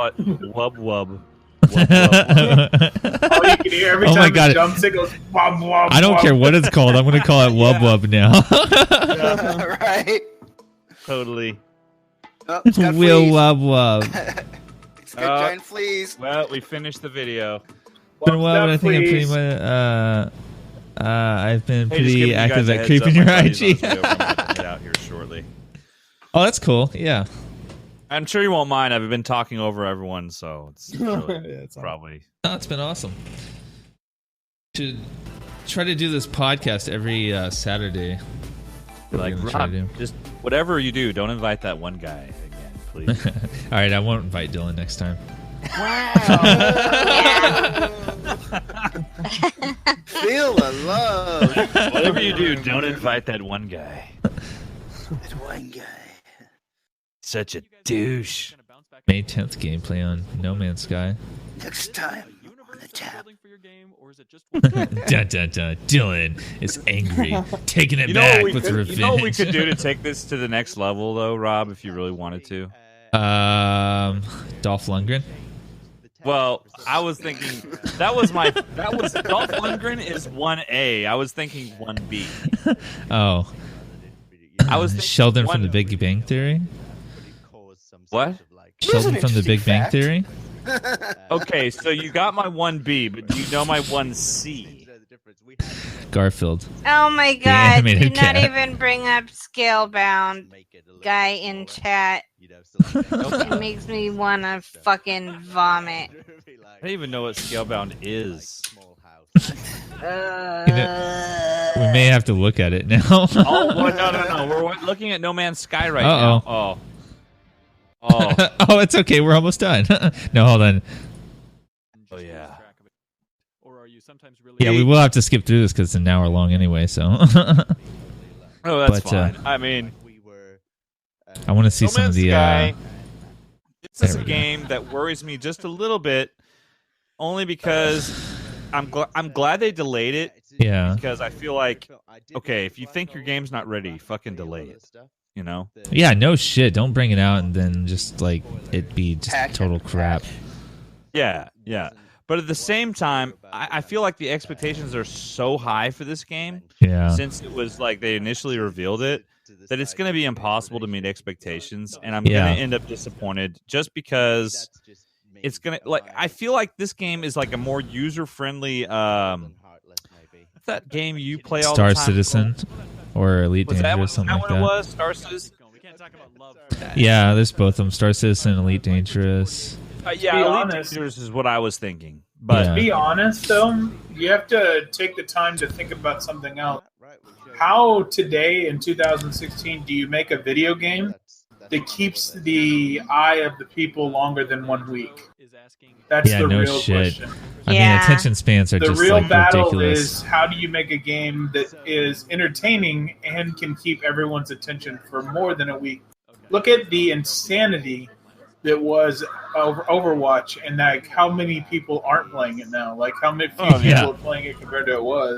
Wub wub. Wub, wub. All you can hear every Oh my time God. it jumps, it goes wub wub. I don't wub. care what it's called. I'm going to call it Wub Wub now. Right? Totally. Oh, it's got Will fleas. Wub Wub. It's got giant fleas. Well, we finished the video. Been a Wub's while, up, but I think I'm pretty please. much. I've been Hey, just giving pretty you active guys a at heads creeping up, your my buddy's on IG. his way over. I'm gonna get out here shortly. Oh, that's cool. Yeah. I'm sure you won't mind. I've been talking over everyone, so it's really It's all- probably. Oh, it's been awesome. Should try to do this podcast every Saturday. Like, We're gonna try Rob, to do. just whatever you do, don't invite that one guy again, please. All right, I won't invite Dylan next time. Feel the love. Whatever you do, don't invite that one guy. That one guy. Such a douche. May 10th gameplay on No Man's Sky. Next time on the tap. Dun, dun, dun. Dylan is angry, taking it You know, back what we with could, revenge. you know what we could do to take this to the next level, though, Rob, if you really wanted to? Dolph Lundgren. Well, I was thinking Dolph Lundgren is 1A. I was thinking 1B. Oh, I was thinking Sheldon from one- The Big Bang Theory. What? Sheldon an from The interesting Big Bang fact. Theory. Okay, so you got my 1B, but do you know my 1C? Garfield. Oh my The god, do animated not cat. even bring up Scalebound guy in chat. It makes me wanna fucking vomit. I don't even know what Scalebound is. We may have to look at it now. Oh, well, no. We're looking at No Man's Sky right now. Oh. Oh, it's okay. We're almost done. No, hold on. Oh, yeah. Yeah, we will have to skip through this because it's an hour long anyway. So Oh, that's But, fine. I mean, I want to see No some of Man's the. Sky. This is there a we go. game that worries me just a little bit, only because I'm glad they delayed it. Yeah. Because I feel like, okay, if you think your game's not ready, fucking delay it. You know? Yeah, no shit. Don't bring it out and then just like it be just Hack it. total crap. Yeah. But at the same time, I feel like the expectations are so high for this game, Yeah. since it was like they initially revealed it, that it's going to be impossible to meet expectations, and I'm Yeah. going to end up disappointed just because it's going to, like, I feel like this game is like a more user-friendly, what's that game you play all Star the time? Citizen or Elite Was that, Dangerous, something like what it that. was? Star Citizen? Yeah, there's both of them. Star Citizen, Elite Dangerous. Yeah, be Elite honest- Dangerous is what I was thinking. But Yeah. To be honest, though, you have to take the time to think about something else. How today in 2016 do you make a video game that keeps the eye of the people longer than 1 week? That's Yeah, the no real shit. question. I mean, Yeah. attention spans are The just real like battle ridiculous. is how do you make a game that is entertaining and can keep everyone's attention for more than a week? Look at the insanity that was Overwatch, and like how many people aren't playing it now. Like how many few Oh, yeah. people are playing it compared to it was.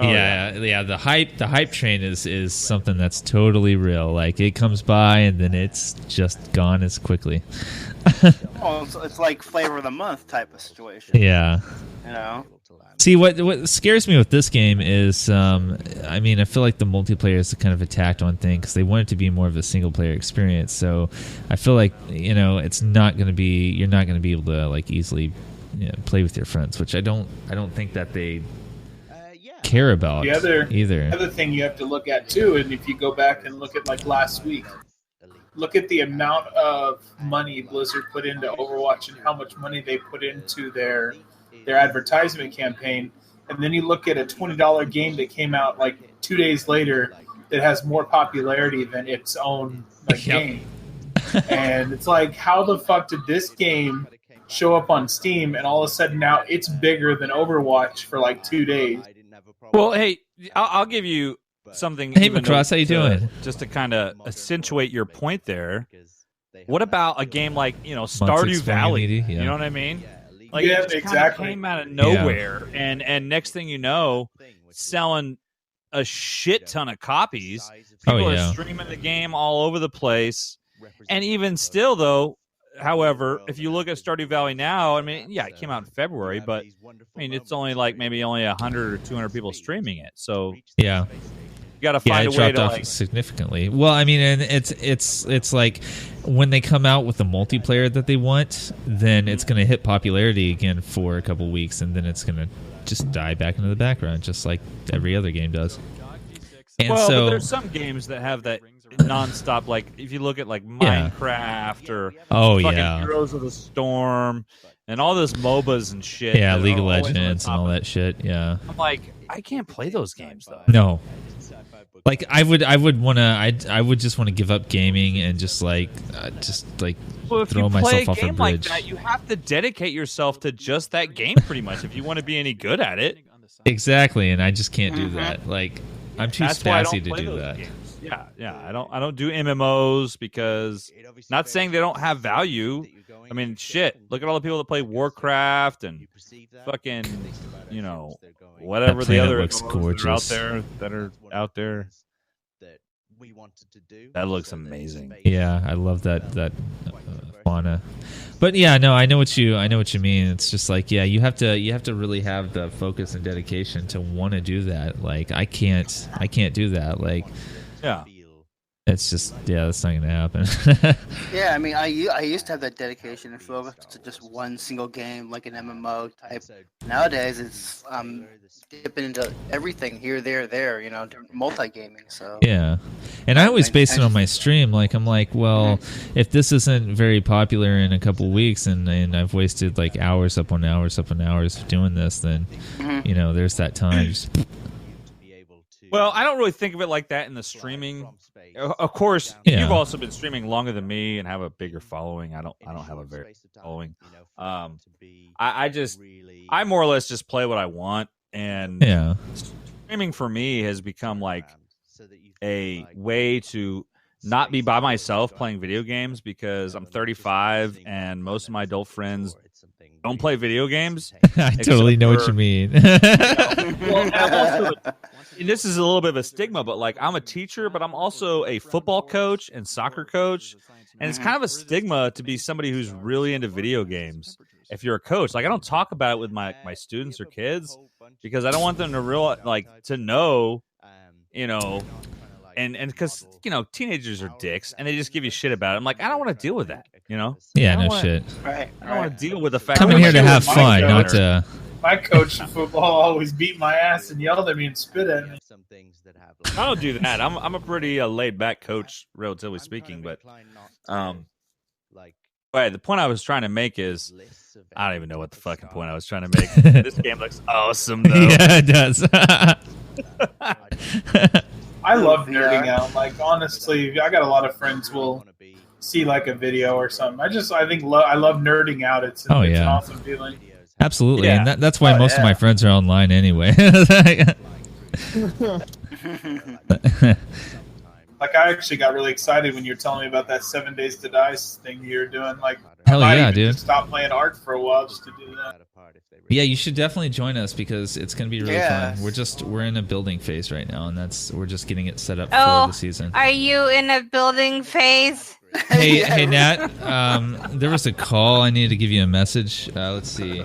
Yeah. The hype train is something that's totally real. Like it comes by and then it's just gone as quickly. Oh, it's like flavor of the month type of situation. Yeah. You know? See, what scares me with this game is, I mean, I feel like the multiplayer is kind of a tacked on thing because they want it to be more of a single player experience. So I feel like it's not going to be, you're not going to be able to like easily play with your friends, which I don't think that they care about The other either. thing you have to look at too, and if you go back and look at like last week, look at the amount of money Blizzard put into Overwatch and how much money they put into their advertisement campaign, and then you look at a $20 game that came out like 2 days later that has more popularity than its own Yep. game. And it's like, how the fuck did this game show up on Steam and all of a sudden now it's bigger than Overwatch for like 2 days? well, hey, I'll give you something. Hey, even Macross, how you doing? Just to kind of accentuate your point there. What about a game like Months Stardew explaining Valley? media, yeah. You know what I mean? Like Yeah, it just kinda exactly. came out of nowhere, and next thing you know, selling a shit ton of copies. People yeah. are streaming the game all over the place, and even still, though, however, if you look at Stardew Valley now, I mean, yeah, it came out in February, but I mean, it's only like maybe only 100 or 200 people streaming it. So Yeah. you got to Yeah, find it a way dropped to off like. significantly. Well, I mean, and it's like when they come out with the multiplayer that they want, then it's going to hit popularity again for a couple weeks, and then it's going to just die back into the background, just like every other game does. And Well, so but there's some games that have that nonstop. Like if you look at like Minecraft or fucking Heroes of the Storm and all those MOBAs and shit. yeah, that League are of always on Legends and top all of that shit. Yeah. I'm like, I can't play those games though. No. Like I would want to. I would just want to give up gaming and just like Well, if throw you play myself a off a game like bridge. that, you have to dedicate yourself to just that game, pretty much, if you want to be any good at it. Exactly, and I just can't do that. Like I'm too That's why I spazzy don't to play do those that. games. Yeah. I don't do MMOs because not saying they don't have value. I mean, shit. Look at all the people that play Warcraft and fucking, whatever That the planet other looks MMOs gorgeous. that are out there. That looks amazing. Yeah, I love that fauna. But yeah, no, I know what you mean. It's just like, yeah, you have to really have the focus and dedication to want to do that. Like I can't do that. Like Yeah. it's just, yeah, that's not gonna happen. Yeah, I mean, I used to have that dedication and focus to just one single game, like an MMO type. Nowadays, it's dipping into everything here, there, multi-gaming. So Yeah, and I always base it on my stream. Like I'm like, well, if this isn't very popular in a couple weeks, and I've wasted like hours upon hours doing this, then there's that time. Just, Well, I don't really think of it like that in the streaming. Of course, Yeah. you've also been streaming longer than me and have a bigger following. I don't have a very big following. I more or less just play what I want, and yeah, streaming for me has become like a way to not be by myself playing video games because I'm 35 and most of my adult friends don't play video games. I totally know what you mean. Well, I'm also, and this is a little bit of a stigma, but like I'm a teacher, but I'm also a football coach and soccer coach, and it's kind of a stigma to be somebody who's really into video games. If you're a coach, like I don't talk about it with my students or kids because I don't want them to know, and because teenagers are dicks and they just give you shit about it. I'm like, I don't want to deal with that, Yeah, no shit. right. I don't want to deal with the fact. Coming that here to my have kid was fun, my not donor. to. My coach in football always beat my ass and yelled at me and spit at me. I don't do that. I'm a pretty laid back coach, relatively speaking. But the point I was trying to make is I don't even know what the fucking point I was trying to make. This game looks awesome, though. Yeah, it does. I love nerding out. Like honestly, I got a lot of friends will see like a video or something. I love nerding out. It's an awesome feeling. Absolutely, Yeah. and that's why most of my friends are online anyway. Like I actually got really excited when you were telling me about that 7 Days to Die thing you're doing. Like, Hell I might yeah, even dude. just stop playing Ark for a while just to do that. Yeah, you should definitely join us because it's going to be really Yes. fun. We're in a building phase right now, and we're just getting it set up Oh, for the season. Are you in a building phase? Hey, Nat. There was a call. I need to give you a message. Let's see.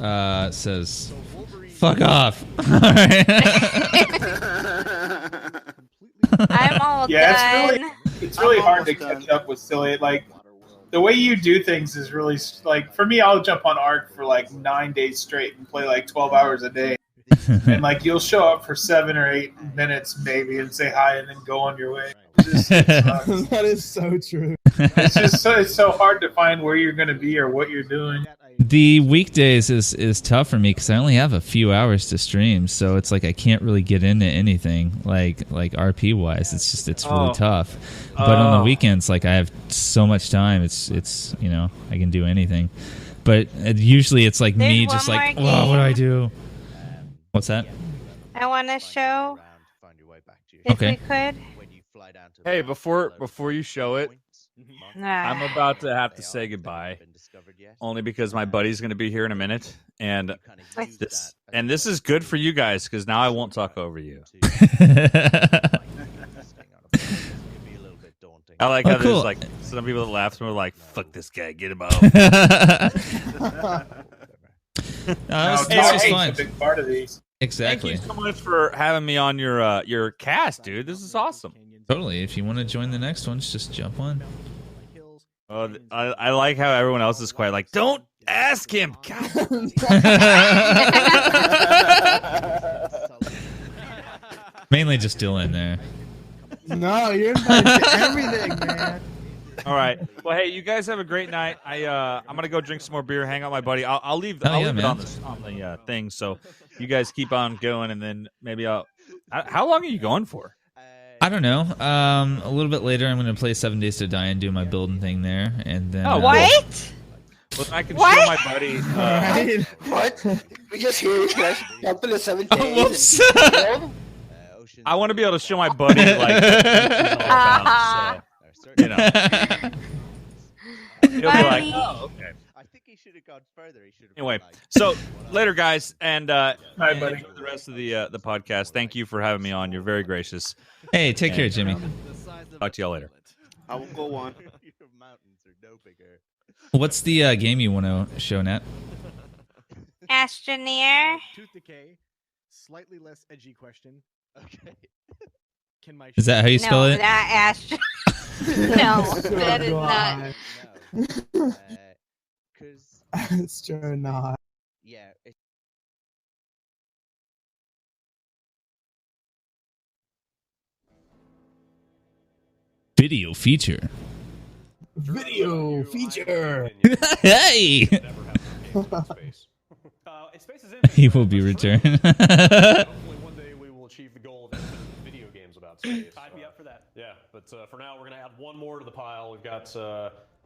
It says, "Fuck off." All right. I'm all Yeah, done. it's really I'm hard to almost catch done. up with Silly. Like the way you do things is really like for me. I'll jump on Ark for like 9 days straight and play like 12 hours a day. And like you'll show up for 7 or 8 minutes maybe and say hi and then go on your way. It sucks. That is so true. It's just it's so hard to find where you're going to be or what you're doing. The weekdays is tough for me because I only have a few hours to stream, so it's like I can't really get into anything like RP wise. It's really tough. But on the weekends, like I have so much time. It's I can do anything. But usually it's like me There's just one like, more oh, what do I game. do? What's that? I want to show. If Okay. we could. Hey, before you show it, I'm about to have to say goodbye. Only because my buddy's going to be here in a minute, and this is good for you guys because now I won't talk over you. I like Oh, how cool. there's like some people that laugh and we're like, "Fuck this guy, get him out." This Now, was Tate's fine. a big part of these. Exactly. Thank you so much for having me on your cast, dude. This is awesome. Totally. If you want to join the next ones, just jump on. I like how everyone else is quiet. Like, don't ask him. God. Mainly just Dylan there. No, you're invited to everything, man. All right. Well, hey, you guys have a great night. I'm gonna go drink some more beer, hang out with my buddy. I'll leave. Oh, I'll yeah, leave it man. on the thing. So you guys keep on going, and then maybe I'll. How long are you going for? I don't know. A little bit later, I'm going to play 7 Days to Die and do my building thing there, and then. Oh, What? Well, I can What? show my buddy. Right? What? We just hear you guys jump in the 7 days. Oh, whoops. and- I want to be able to show my buddy like. So, you know, he'll be like, Buddy. "Oh, okay." I think he should have gone further. He should have. Anyway, so later, guys, and Hi, buddy. enjoy the rest of the podcast. Thank you for having me on. You're very gracious. Hey, take care, Jimmy. Talk to y'all later. I will go on. Your mountains are no bigger. What's the game you want to show, Nat? Astroneer. Tooth decay. Slightly less edgy question. Okay. Can my Is that how you spell No, it? not Astro. No, that is not. No. Because It's true, not. yeah, Video feature. Video feature. Hey! Space is He will be returned. Hopefully one day we will achieve the goal of infinite video games about space. I'd be up for that. Yeah, but for now we're going to add one more to the pile. We've got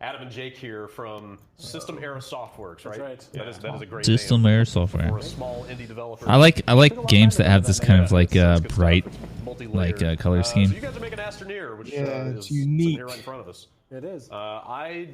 Adam and Jake here from System Era Softworks, right? right. Yeah, that is a great System name Era for software. a small indie developer. I like games that have this kind of like It's good bright, stuff. Multi-layered. like color So scheme. you guys are making Astroneer, which Yeah, is it's sitting unique. here right in front of us. It is. I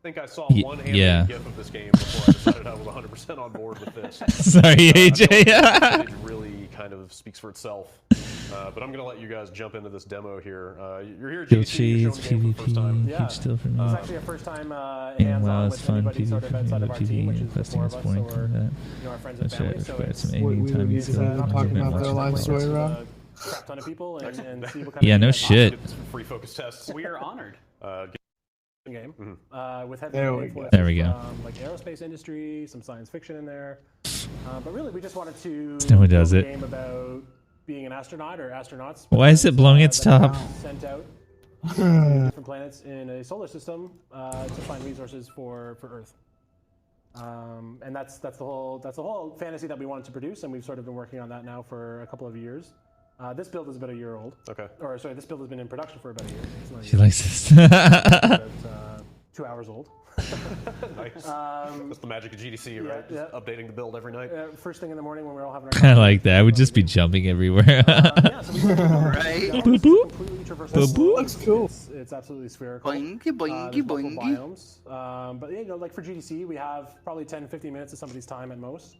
think I saw one yeah. animated GIF of this game before I decided I was 100% on board with this. Sorry, The AJ. footage really kind of speaks for itself. But I'm going to let you guys jump into this demo here. You're here at Kill GDC, you're Shades, showing the game for the first time. PvP, Yeah. huge still for me. It's actually our first time And hands-on WoW is with fun, anybody sort PvP of for me, outside of the our team, PvE, which is the questing four is of us, boring or combat. our friends and That's family. right, So I've it's some What AV we time. would so be I'm talking gonna about watch their it. life story, Rob. a crap ton of people and see what kind Yeah, of no feedback shit. Some free focus tests. we are honored. Game with heavy There we influences go. There we go. from like aerospace industry, some science fiction in there, but really we just wanted to Still who does build a it. game about being an astronaut or astronauts. Why is it blowing its that top? are sent out to different planets in a solar system to find resources for Earth. And that's the whole fantasy that we wanted to produce, and we've sort of been working on that now for a couple of years. This build is about a year old. Okay. Or sorry, this build has been in production for about a year. It's not a She year. likes this. About 2 hours old. Nice. That's the magic of GDC, right? yeah. Just updating the build every night. First thing in the morning when we're all having our I like that. I would just be jumping everywhere. yeah, so we Right? Boop, boop. completely traversal. Boop, boop. Looks cool. It's absolutely spherical. Boingy, There's boingy, multiple boingy. biomes. But you know, like for GDC, we have probably 10, 15 minutes of somebody's time at most.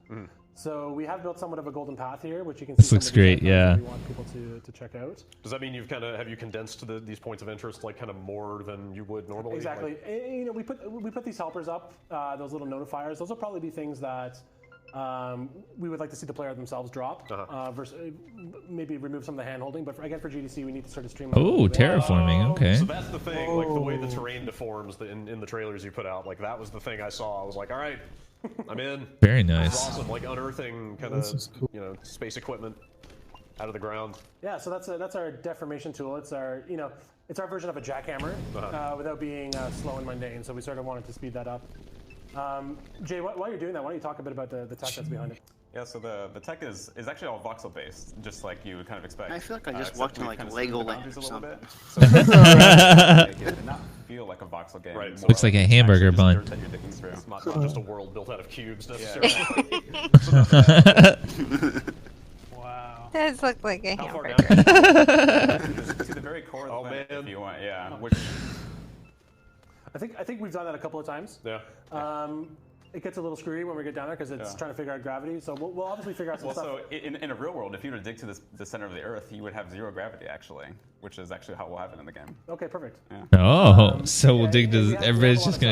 So we have built somewhat of a golden path here, which you can see. This some looks of these great, icons yeah. that we want people to check out. Does that mean have you condensed these points of interest like kind of more than you would normally? Exactly. Like, You know, we put these helpers up, those little notifiers. Those will probably be things that we would like to see the player themselves drop. Versus maybe remove some of the hand holding. But again, for GDC, we need to sort of streamline. it a Oh, little bit. terraforming. Okay. So that's the thing, like the way the terrain deforms in the trailers you put out. Like that was the thing I saw. I was like, all right, I'm in. Very This is nice. awesome. Like unearthing kind This is of cool. space equipment out of the ground. Yeah, so that's our deformation tool. It's our it's our version of a jackhammer without being slow and mundane. So we sort of wanted to speed that up. Jay, while you're doing that, why don't you talk a bit about the tech that's behind it? Yeah, so the tech is actually all voxel based, just like you would kind of expect. I feel like I just except walked in we like kind of skewed the Legoland boundaries or a little something. bit. So make it not feel like a voxel game. Right. more Looks like a hamburger actually bun. just dirt that you're digging through. It's not just a world built out of cubes Yeah. necessarily. Wow. Does look like a How far hamburger. to the very core of the Oh, planet, man. if you want, yeah. Which I think we've done that a couple of times. Yeah. it gets a little screwy when we get down there because it's trying to figure out gravity. So we'll obviously figure out some stuff. So in a real world, if you were to dig to the center of the Earth, you would have 0 gravity actually, which is actually how we'll have it in the game. Okay, perfect. Yeah. Oh, so we'll dig to. Everybody's just gonna